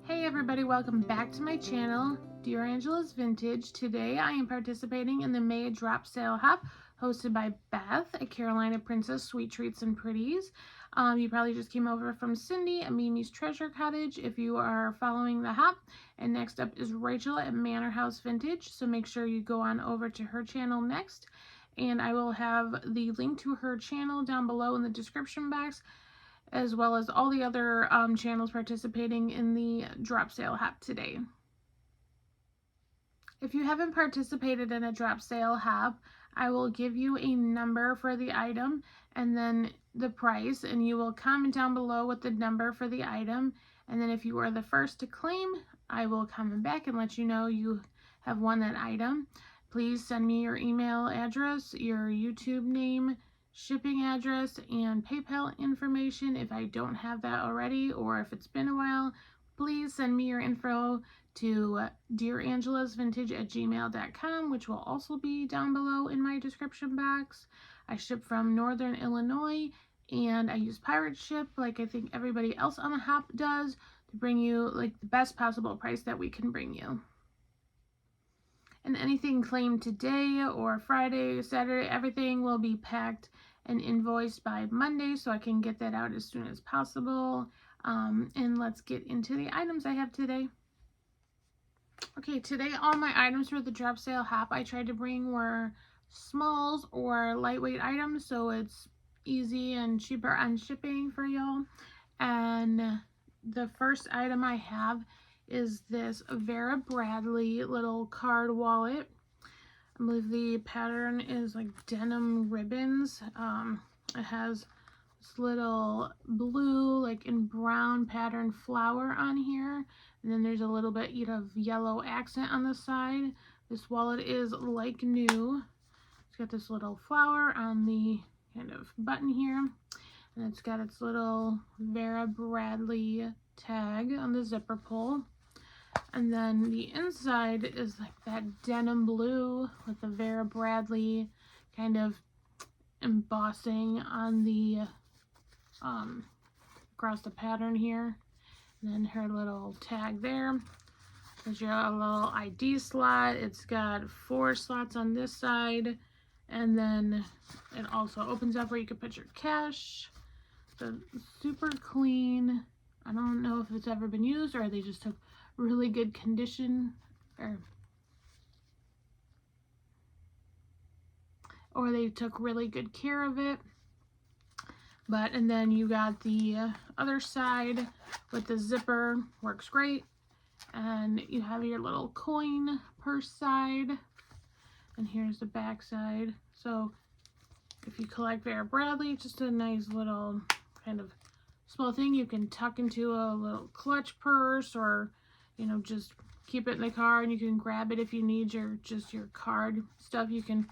Hey everybody, welcome back to my channel, Dear Angela's Vintage. Today I am participating in the May drop sale hop hosted by Beth at Carolina Princess Sweet Treats and Pretties. You probably just came over from Cindy at Mimi's Treasure Cottage if you are following the hop. And next up is Rachel at Manor House Vintage, so make sure you go on over to her channel next. And I will have the link to her channel down below in the description box, as well as all the other channels participating in the drop sale hop today. If you haven't participated in a drop sale hop, I will give you a number for the item and then the price, and you will comment down below with the number for the item, and then if you are the first to claim, I will comment back and let you know you have won that item. Please send me your email address, your YouTube name, shipping address, and PayPal information if I don't have that already, or if it's been a while. Please send me your info to dearangelasvintage@gmail.com, which will also be down below in my description box. I ship from Northern Illinois, and I use pirate ship like I think everybody else on the hop does to bring you like the best possible price that we can bring you. And anything claimed today or Friday, Saturday, everything will be packed and invoiced by Monday, so I can get that out as soon as possible. And let's get into the items I have today. Okay, today all my items for the drop sale hop I tried to bring were smalls or lightweight items, so it's easy and cheaper on shipping for y'all. And the first item I have is this Vera Bradley little card wallet. I believe the pattern is like denim ribbons. It has this little blue, like in brown pattern flower on here, and then there's a little bit of yellow accent on the side. This wallet is like new. It's got this little flower on the kind of button here, and it's got its little Vera Bradley tag on the zipper pull. And then the inside is like that denim blue with the Vera Bradley kind of embossing on the across the pattern here. And then her little tag there. There's your little ID slot. It's got 4 slots on this side, and then it also opens up where you can put your cash. So super clean. I don't know if it's ever been used or they just took really good condition, or they took really good care of it. But and then you got the other side with the zipper, works great, and you have your little coin purse side, and here's the back side. So if you collect Vera Bradley, just a nice little kind of small thing you can tuck into a little clutch purse, or just keep it in the car, and you can grab it if you need your card stuff you can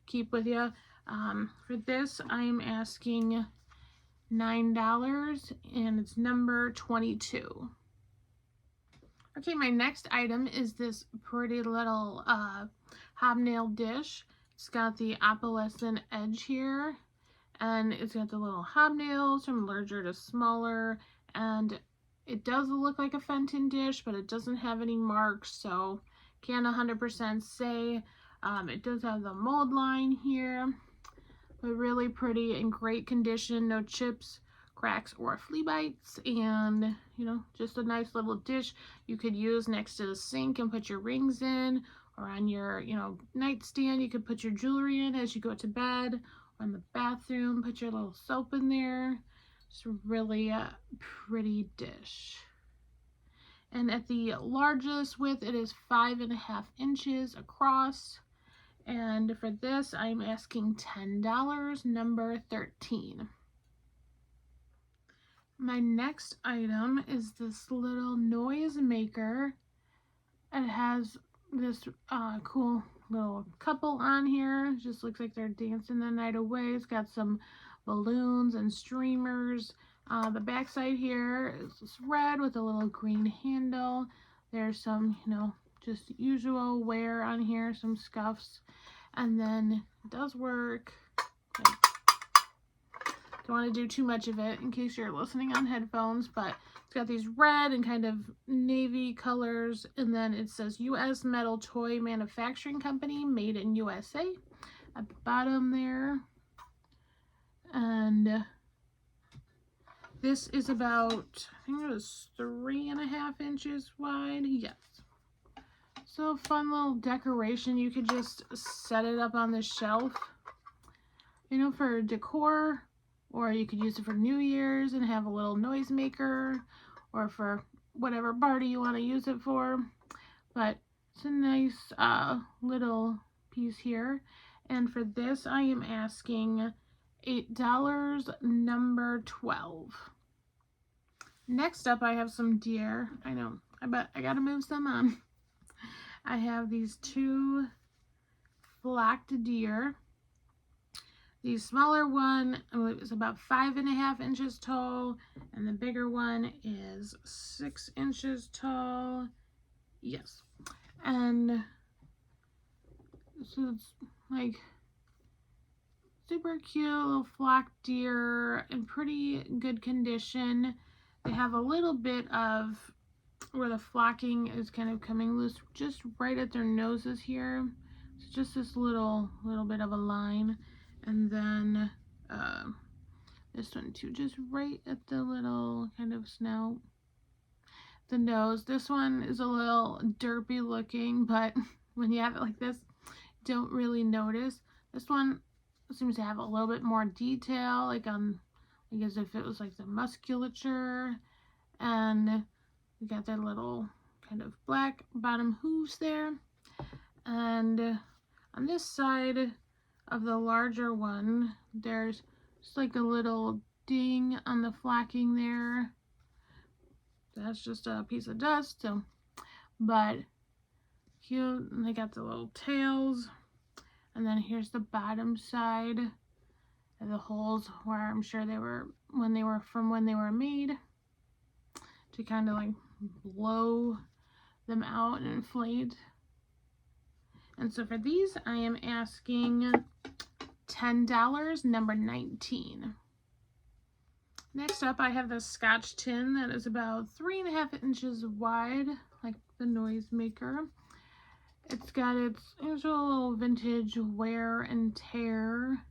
keep with you. For this, I'm asking $9, and it's number 22. Okay, my next item is this pretty little hobnail dish. It's got the opalescent edge here, and it's got the little hobnails from larger to smaller, and it does look like a Fenton dish, but it doesn't have any marks, so can't 100% say. It does have the mold line here, but really pretty and great condition, no chips, cracks, or flea bites, and just a nice little dish you could use next to the sink and put your rings in, or on your nightstand you could put your jewelry in as you go to bed, or in the bathroom put your little soap in there. It's really a pretty dish. And at the largest width, it is 5.5 inches across. And for this, I'm asking $10, number 13. My next item is this little noise maker. It has this cool little couple on here. It just looks like they're dancing the night away. It's got some balloons and streamers. The back side here is this red with a little green handle. There's some, just usual wear on here, some scuffs. And then it does work don't want to do too much of it in case you're listening on headphones, but it's got these red and kind of navy colors, and then it says U.S. Metal Toy Manufacturing Company, made in USA at the bottom there. And this is about, I think it was 3.5 inches wide. Yes. So fun little decoration. You could just set it up on the shelf, you know, for decor, or you could use it for New Year's and have a little noisemaker, or for whatever party you want to use it for. But it's a nice little piece here. And for this, I am asking $8, number 12. Next up, I have some deer. I know, but I gotta move some on. I have these 2 flocked deer. The smaller one is about 5.5 inches tall, and the bigger one is 6 inches tall. Yes. And so it's like super cute little flock deer in pretty good condition. They have a little bit of where the flocking is kind of coming loose just right at their noses here. It's just this little bit of a line. And then this one too, just right at the little kind of snout. The nose, this one is a little derpy looking, but when you have it like this, don't really notice. This one seems to have a little bit more detail, like as if it was like the musculature, and we got that little kind of black bottom hooves there. And on this side of the larger one, there's just like a little ding on the flocking there. That's just a piece of dust, so, but cute. And they got the little tails. And then here's the bottom side of the holes where I'm sure they were when they were made, to kind of like blow them out and inflate. And so for these, I am asking $10, number 19. Next up, I have this Scotch tin that is about 3.5 inches wide, like the noisemaker. It's got its usual little vintage wear and tear.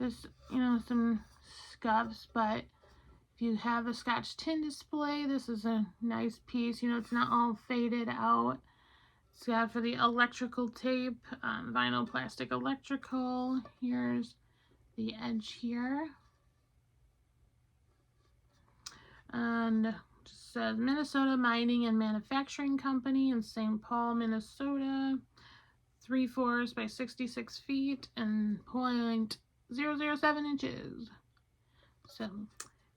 Just, you know, some scuffs, but if you have a Scotch tin display, this is a nice piece. You know, it's not all faded out. It's got for the electrical tape, vinyl, plastic, electrical. Here's the edge here. And it just says Minnesota Mining and Manufacturing Company in St. Paul, Minnesota. 3/4 by 66 feet and 0.007 inches. So,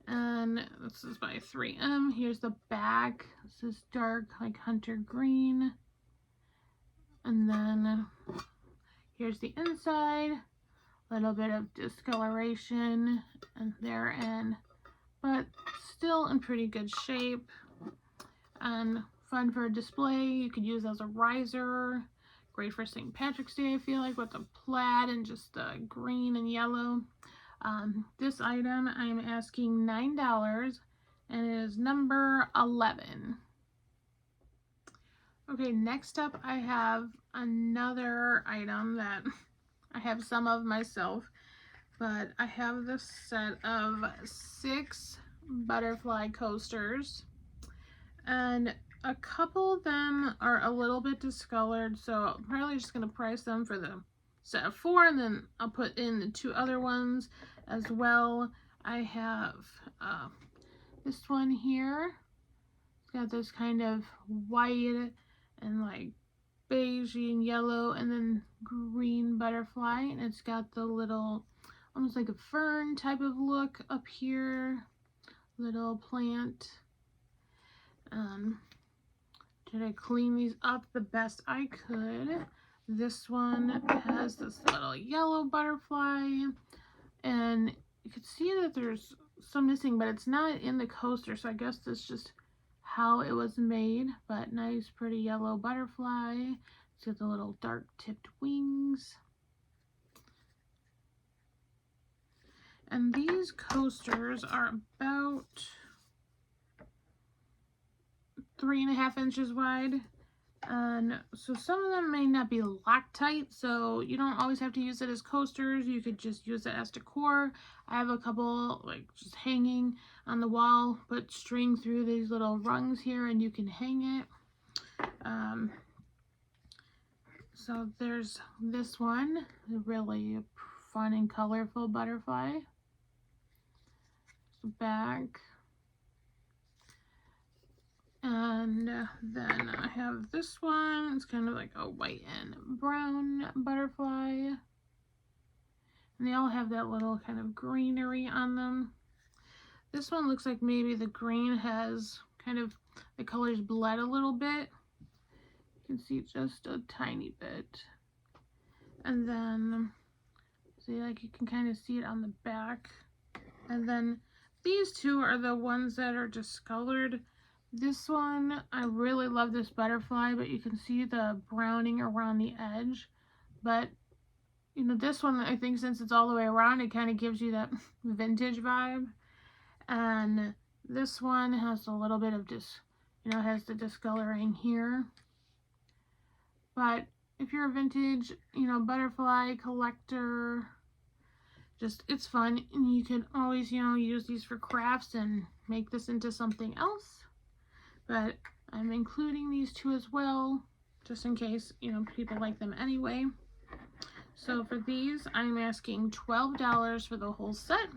and this is by 3M. Here's the back. This is dark, like hunter green. And then here's the inside. A little bit of discoloration and therein, but still in pretty good shape. And fun for a display. You could use as a riser. Great for St. Patrick's Day, I feel like, with the plaid and just the green and yellow. This item I'm asking $9, and it is number 11. Okay, next up I have another item that I have some of myself, but I have this set of 6 butterfly coasters, and a couple of them are a little bit discolored, so I'm probably just going to price them for the set of 4, and then I'll put in the 2 other ones as well. I have this one here. It's got this kind of white and like beige and yellow and then green butterfly, and it's got the little almost like a fern type of look up here, little plant. Did I clean these up the best I could? This one has this little yellow butterfly, and you can see that there's some missing, but it's not in the coaster, so I guess that's just how it was made. But nice, pretty yellow butterfly. It's got the little dark tipped wings. And these coasters are about 3.5 inches wide. And so some of them may not be Loctite, so you don't always have to use it as coasters. You could just use it as decor. I have a couple like just hanging on the wall, put string through these little rungs here and you can hang it. So there's this one, a really fun and colorful butterfly. Back. And then I have this one. It's kind of like a white and brown butterfly. And they all have that little kind of greenery on them. This one looks like maybe the green has kind of, the colors bled a little bit. You can see just a tiny bit. And then, see, like you can kind of see it on the back. And then these two are the ones that are discolored. This one, I really love this butterfly, but you can see the browning around the edge. But, you know, this one, I think since it's all the way around, it kind of gives you that vintage vibe. And this one has a little bit of has the discoloring here. But if you're a vintage, butterfly collector, it's fun. And you can always, use these for crafts and make this into something else. But I'm including these two as well, just in case, people like them anyway. So for these, I'm asking $12 for the whole set,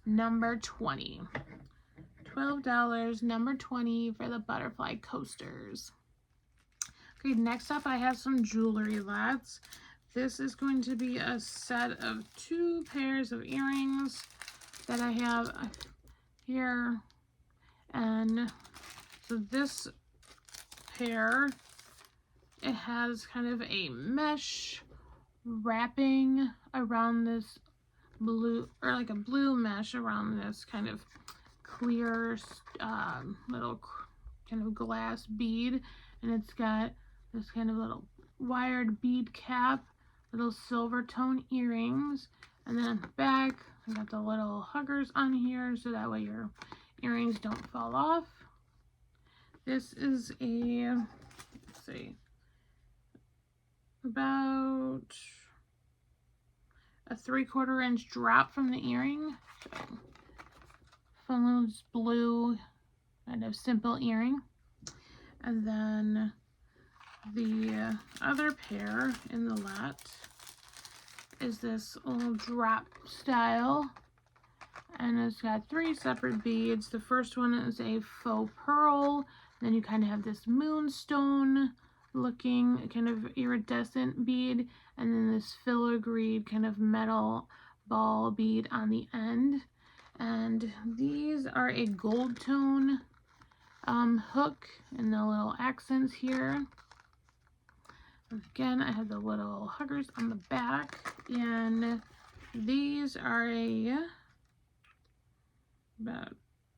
number 20. $12, number 20 for the butterfly coasters. Okay, next up I have some jewelry lots. This is going to be a set of 2 pairs of earrings that I have here. And so this pair, it has kind of a mesh wrapping around this blue, or like a blue mesh around this kind of clear little kind of glass bead, and it's got this kind of little wired bead cap, little silver tone earrings, and then on the back I got the little huggers on here so that way your earrings don't fall off. This is let's see, about a 3/4 inch drop from the earring. So, fun little blue kind of simple earring. And then the other pair in the lot is this little drop style, and it's got 3 separate beads. The first one is a faux pearl, then you kind of have this moonstone looking kind of iridescent bead, and then this filigreed kind of metal ball bead on the end. And these are a gold tone hook and the little accents here. Again, I have the little huggers on the back, and these are about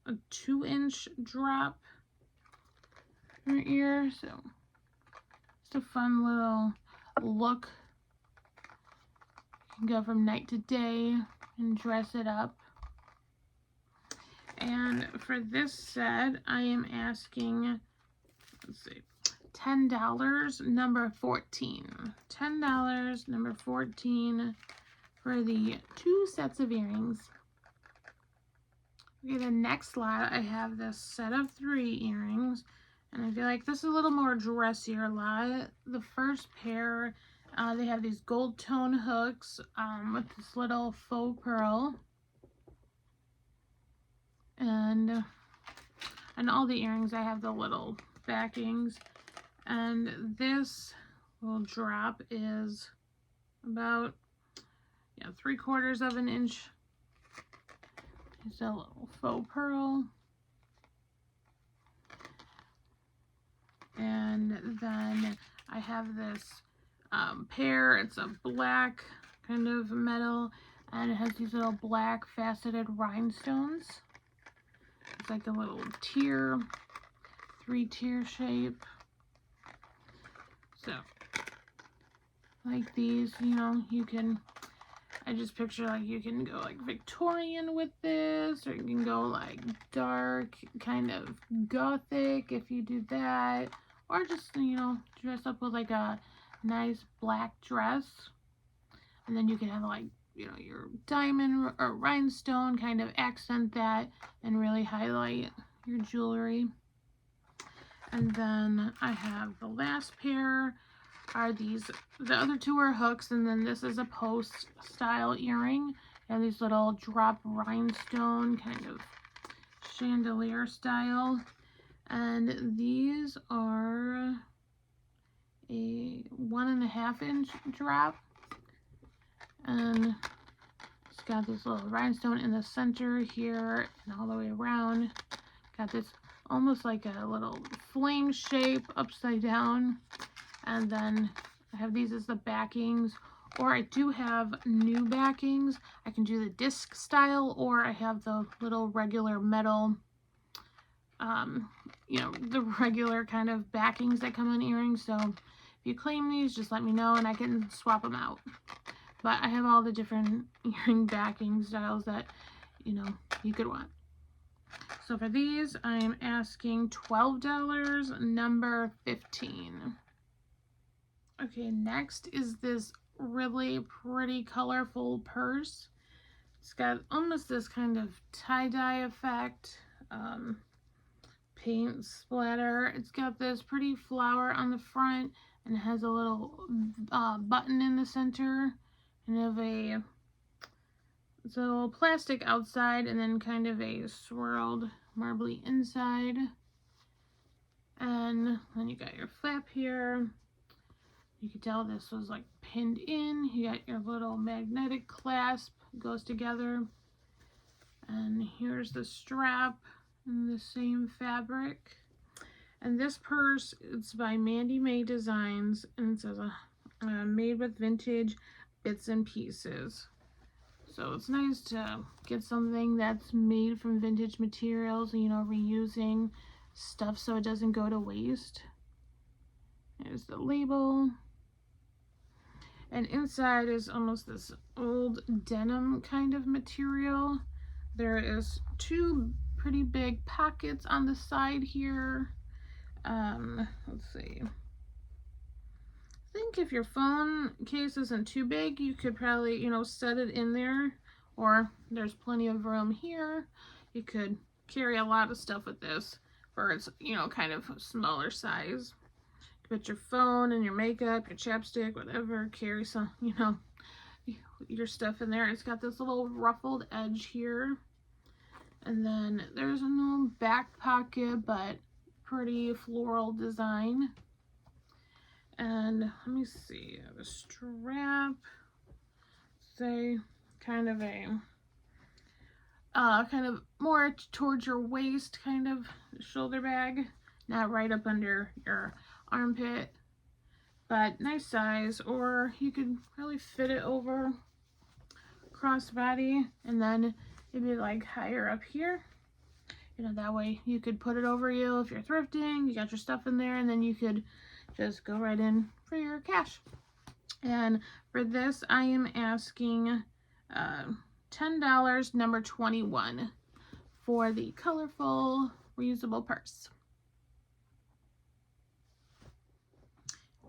a 2-inch drop in your ear, so it's a fun little look. You can go from night to day and dress it up. And for this set, I am asking, let's see, $10, number 14. $10, number 14 for the 2 sets of earrings. Okay, the next lot, I have this set of 3 earrings, and I feel like this is a little more dressier lot. The first pair, they have these gold tone hooks with this little faux pearl. And all the earrings, I have the little backings. And this little drop is about 3/4 of an inch. It's a little faux pearl. And then I have this pair. It's a black kind of metal, and it has these little black faceted rhinestones. It's like a little tier, 3-tier shape. So, like these, you can I just picture like you can go like Victorian with this, or you can go like dark, kind of gothic if you do that, or just, you know, dress up with like a nice black dress. And then you can have like, you know, your diamond or rhinestone, kind of accent that and really highlight your jewelry. And then I have the last pair are these, the other two are hooks, and then this is a post style earring, and these little drop rhinestone kind of chandelier style, and these are a 1.5 inch drop, and it's got this little rhinestone in the center here and all the way around. Got this almost like a little flame shape upside down. And then I have these as the backings, or I do have new backings. I can do the disc style, or I have the little regular metal, you know, the regular kind of backings that come on earrings. So if you claim these, just let me know and I can swap them out. But I have all the different earring backing styles that, you know, you could want. So for these, I'm asking $12, number 15. Okay, next is this really pretty colorful purse. It's got almost this kind of tie-dye effect, paint splatter. It's got this pretty flower on the front, and it has a little button in the center, and it's a little plastic outside, and then kind of a swirled marbly inside. And then you got your flap here. You can tell this was like pinned in. You got your little magnetic clasp, goes together. And here's the strap in the same fabric. And this purse, it's by Mandy May Designs, and it says made with vintage bits and pieces. So it's nice to get something that's made from vintage materials, you know, reusing stuff so it doesn't go to waste. There's the label. And inside is almost this old denim kind of material. There is 2 pretty big pockets on the side here. Let's see. I think if your phone case isn't too big, you could probably, you know, set it in there. Or there's plenty of room here. You could carry a lot of stuff with this for its, you know, kind of smaller size. Put your phone and your makeup, your chapstick, whatever, carry some, you know, your stuff in there. It's got this little ruffled edge here. And then there's a little back pocket, but pretty floral design. And let me see, the strap, say kind of a, kind of more towards your waist kind of shoulder bag, not right up under your armpit, but nice size. Or you could probably fit it over crossbody, and then maybe like higher up here, you know, that way you could put it over you if you're thrifting, you got your stuff in there, and then you could just go right in for your cash. And for this, I am asking $10, number 21, for the colorful reusable purse.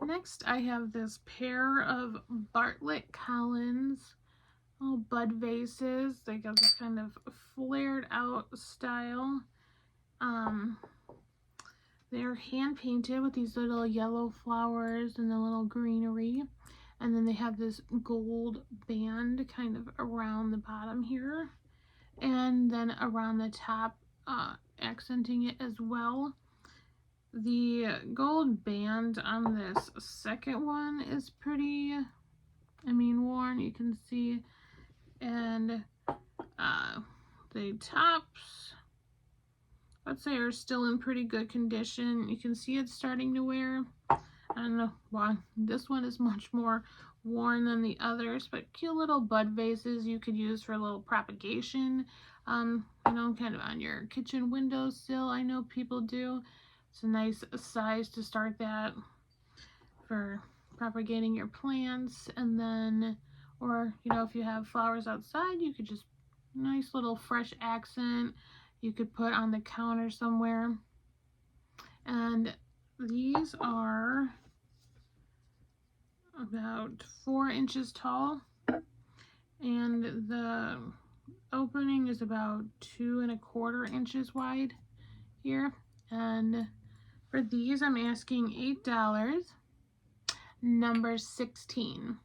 Next, I have this pair of Bartlett Collins little bud vases. They got this kind of flared out style. They're hand painted with these little yellow flowers and the little greenery. And then they have this gold band kind of around the bottom here. And then around the top, accenting it as well. The gold band on this second one is pretty, worn, you can see. And the tops, I'd say, are still in pretty good condition. You can see it's starting to wear. I don't know why this one is much more worn than the others, but cute little bud vases you could use for a little propagation, kind of on your kitchen windowsill. I know people do. It's a nice size to start that for propagating your plants. And then or you know, if you have flowers outside, you could just nice little fresh accent you could put on the counter somewhere. And these are about 4 inches tall, and the opening is about 2¼ inches wide here. And for these, I'm asking $8, number 16.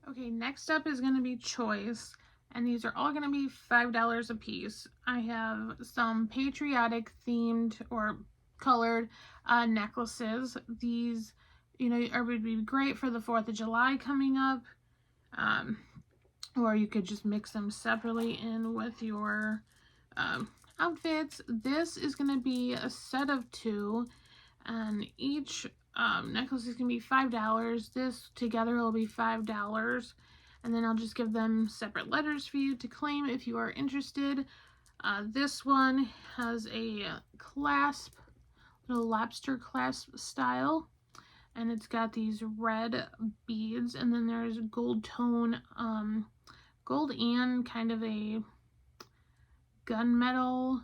Okay, next up is going to be choice, and these are all going to be $5 a piece. I have some patriotic themed or colored necklaces. These, you know, would be great for the 4th of July coming up, or you could just mix them separately in with your outfits. This is going to be a set of 2, and each necklace is going to be $5. This together will be $5, and then I'll just give them separate letters for you to claim if you are interested. This one has a clasp, little lobster clasp style, and it's got these red beads, and then there's gold tone, gold and kind of a gunmetal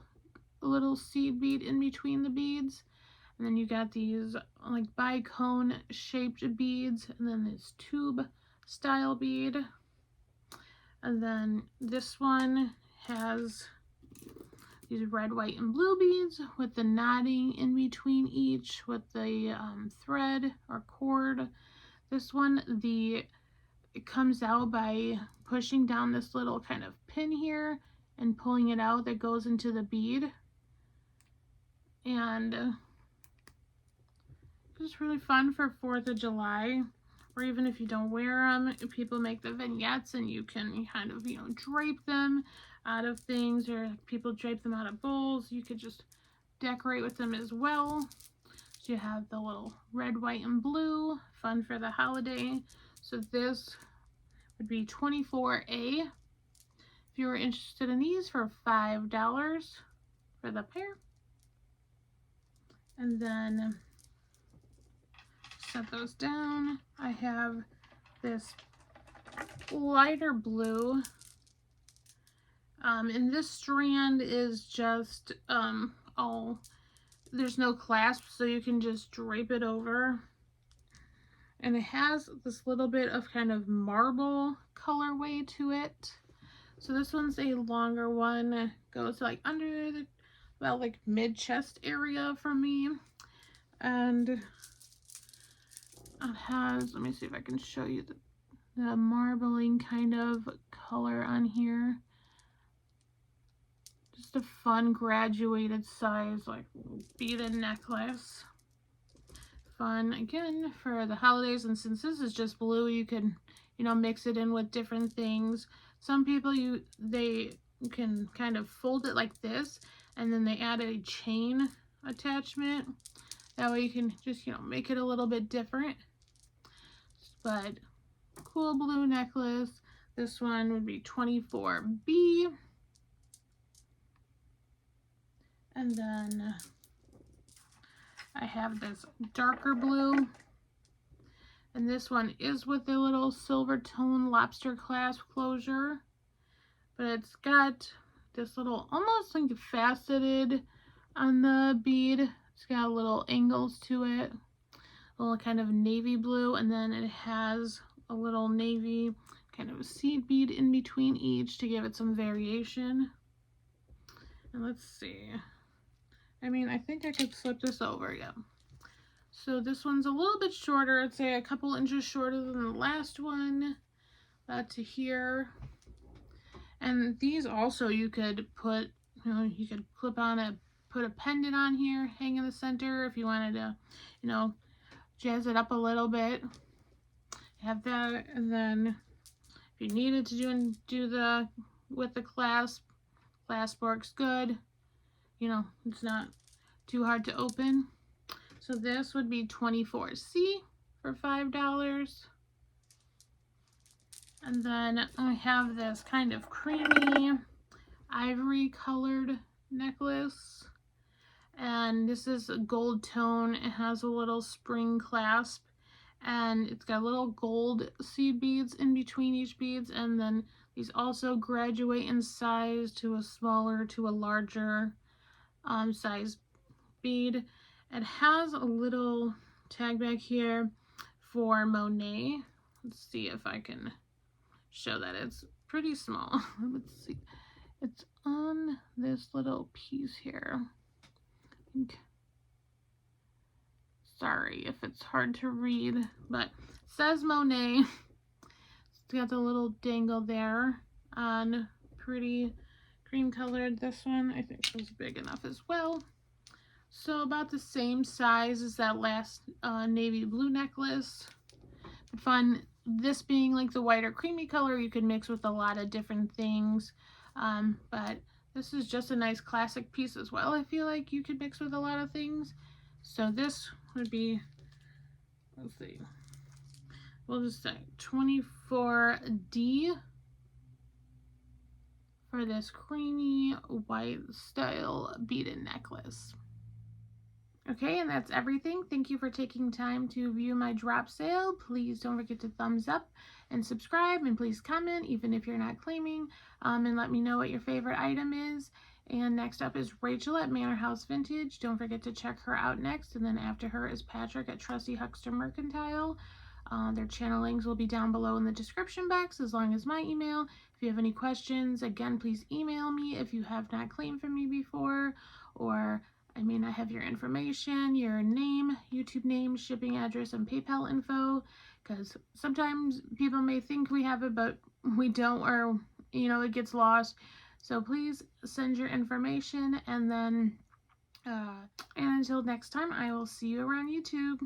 little seed bead in between the beads. And then you got these like bicone shaped beads, and then this tube style bead. And then this one has these red, white, and blue beads with the knotting in between each with the thread or cord. This one, it comes out by pushing down this little kind of pin here and pulling it out that goes into the bead. And it's really fun for 4th of July, or even if you don't wear them, people make the vignettes and you can kind of, you know, drape them out of things, or people drape them out of bowls. You could just decorate with them as well. So you have the little red, white, and blue, fun for the holiday. So this would be 24A if you were interested in these, for $5 for the pair. And then set those down. I have this lighter blue, and this strand is just all, there's no clasp, so you can just drape it over, and it has this little bit of kind of marble colorway to it. So this one's a longer one, goes like under the, about like mid chest area for me, and it has, let me see if I can show you the marbling kind of color on here. Just a fun graduated size like beaded necklace. Fun again for the holidays, and since this is just blue, you can, you know, mix it in with different things. Some people they can kind of fold it like this, and then they add a chain attachment. That way you can just, you know, make it a little bit different. But cool blue necklace. This one would be 24B. And then I have this darker blue, and this one is with a little silver tone lobster clasp closure, but it's got this little almost like faceted on the bead. It's got little angles to it, a little kind of navy blue, and then it has a little navy kind of seed bead in between each to give it some variation. And let's see, I mean, I think I could flip this over, yeah. So this one's a little bit shorter, I'd say a couple inches shorter than the last one, to here. And these also you could put, you know, you could clip on put a pendant on here, hang in the center if you wanted to, you know, jazz it up a little bit. Have that, and then if you needed to do the with the clasp works good. You know, it's not too hard to open. So this would be 24C for $5. And then I have this kind of creamy ivory colored necklace. And this is a gold tone. It has a little spring clasp. and it's got little gold seed beads in between each beads, and then these also graduate in size to a smaller to a larger size bead. It has a little tag back here for Monet. Let's see if I can show that. It's pretty small. Let's see. It's on this little piece here. Sorry if it's hard to read, but it says Monet. It's got the little dangle there on pretty cream colored. This one I think was big enough as well. So about the same size as that last navy blue necklace. But fun, this being like the white or creamy color, you could mix with a lot of different things. But this is just a nice classic piece as well. I feel like you could mix with a lot of things. So this would be, let's see, we'll just say 24D for this creamy white style beaded necklace. Okay, and that's everything. Thank you for taking time to view my drop sale. Please don't forget to thumbs up and subscribe, and please comment even if you're not claiming, and let me know what your favorite item is. And next up is Rachel at Manor House Vintage. Don't forget to check her out next. And then after her is Patrick at Trusty Huckster Mercantile. Their channel links will be down below in the description box, as long as my email. If you have any questions, again, please email me if you have not claimed from me before, or I may not have your information, your name, YouTube name, shipping address, and PayPal info, because sometimes people may think we have it, but we don't, or, you know, it gets lost. So please send your information, and then, and until next time, I will see you around YouTube.